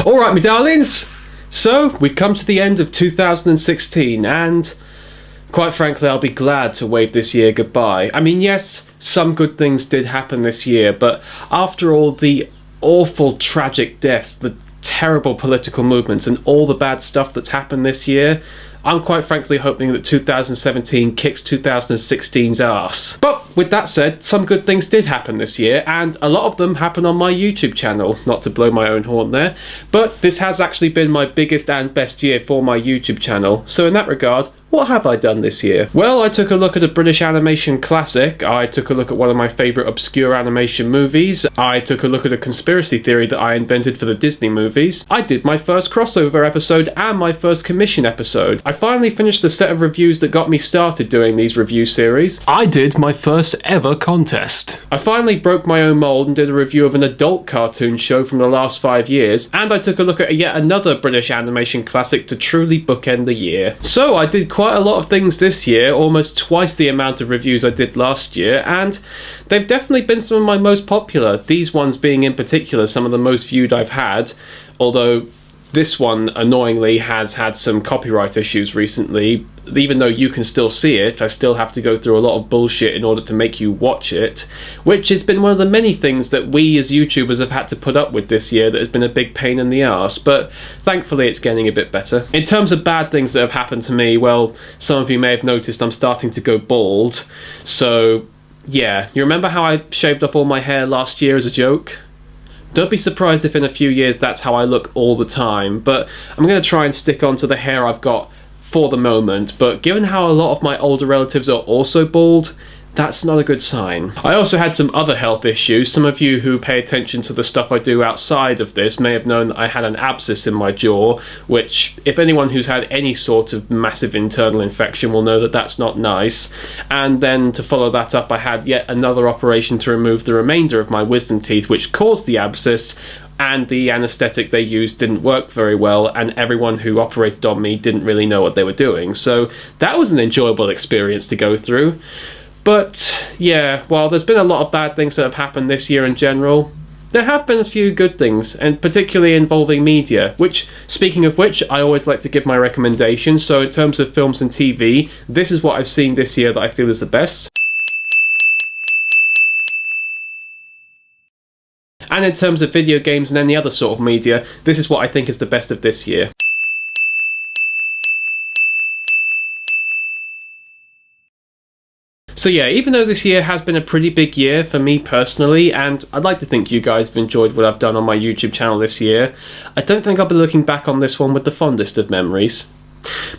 Alright, me darlings, so we've come to the end of 2016 and quite frankly I'll be glad to wave this year goodbye. I mean, yes, some good things did happen this year, but after all the awful tragic deaths, the terrible political movements and all the bad stuff that's happened this year, I'm quite frankly hoping that 2017 kicks 2016's ass. But with that said, some good things did happen this year, and a lot of them happened on my YouTube channel, not to blow my own horn there, but this has actually been my biggest and best year for my YouTube channel, so in that regard, what have I done this year? Well, I took a look at a British animation classic, I took a look at one of my favourite obscure animation movies, I took a look at a conspiracy theory that I invented for the Disney movies, I did my first crossover episode and my first commission episode, I finally finished the set of reviews that got me started doing these review series, I did my first ever contest, I finally broke my own mould and did a review of an adult cartoon show from the last 5 years, and I took a look at yet another British animation classic to truly bookend the year. So I did quite a lot of things this year, almost twice the amount of reviews I did last year, and they've definitely been some of my most popular, these ones being in particular some of the most viewed I've had, although this one annoyingly has had some copyright issues recently. Even though you can still see it, I still have to go through a lot of bullshit in order to make you watch it, which has been one of the many things that we as YouTubers have had to put up with this year that has been a big pain in the arse, but thankfully it's getting a bit better. In terms of bad things that have happened to me, well, some of you may have noticed I'm starting to go bald, so yeah, you remember how I shaved off all my hair last year as a joke? Don't be surprised if in a few years that's how I look all the time, but I'm going to try and stick on to the hair I've got for the moment, but given how a lot of my older relatives are also bald, that's not a good sign. I also had some other health issues. Some of you who pay attention to the stuff I do outside of this may have known that I had an abscess in my jaw, which if anyone who's had any sort of massive internal infection will know that that's not nice. And then to follow that up, I had yet another operation to remove the remainder of my wisdom teeth, which caused the abscess, and the anaesthetic they used didn't work very well, and everyone who operated on me didn't really know what they were doing. So that was an enjoyable experience to go through. But yeah, while there's been a lot of bad things that have happened this year in general, there have been a few good things, and particularly involving media, which, speaking of which, I always like to give my recommendations. So in terms of films and TV, this is what I've seen this year that I feel is the best. And in terms of video games and any other sort of media, this is what I think is the best of this year. So yeah, even though this year has been a pretty big year for me personally, and I'd like to think you guys have enjoyed what I've done on my YouTube channel this year, I don't think I'll be looking back on this one with the fondest of memories.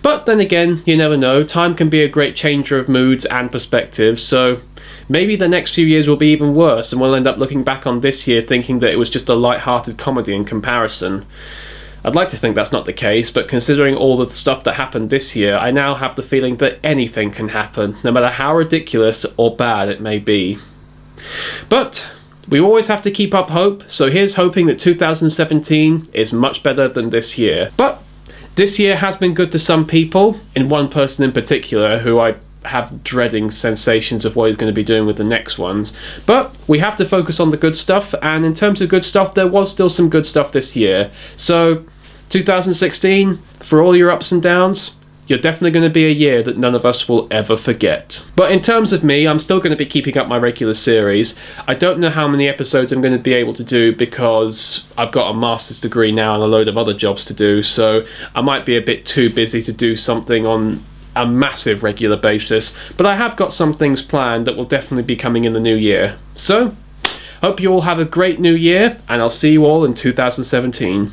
But then again, you never know, time can be a great changer of moods and perspectives, so maybe the next few years will be even worse and we'll end up looking back on this year thinking that it was just a light-hearted comedy in comparison. I'd like to think that's not the case, but considering all the stuff that happened this year, I now have the feeling that anything can happen, no matter how ridiculous or bad it may be. But we always have to keep up hope, so here's hoping that 2017 is much better than this year. But this year has been good to some people, in one person in particular who I have dreading sensations of what he's going to be doing with the next ones. But we have to focus on the good stuff, and in terms of good stuff, there was still some good stuff this year. So 2016, for all your ups and downs, you're definitely going to be a year that none of us will ever forget. But in terms of me, I'm still going to be keeping up my regular series. I don't know how many episodes I'm going to be able to do because I've got a master's degree now and a load of other jobs to do, so I might be a bit too busy to do something on a massive regular basis, but I have got some things planned that will definitely be coming in the new year. So, hope you all have a great new year, and I'll see you all in 2017.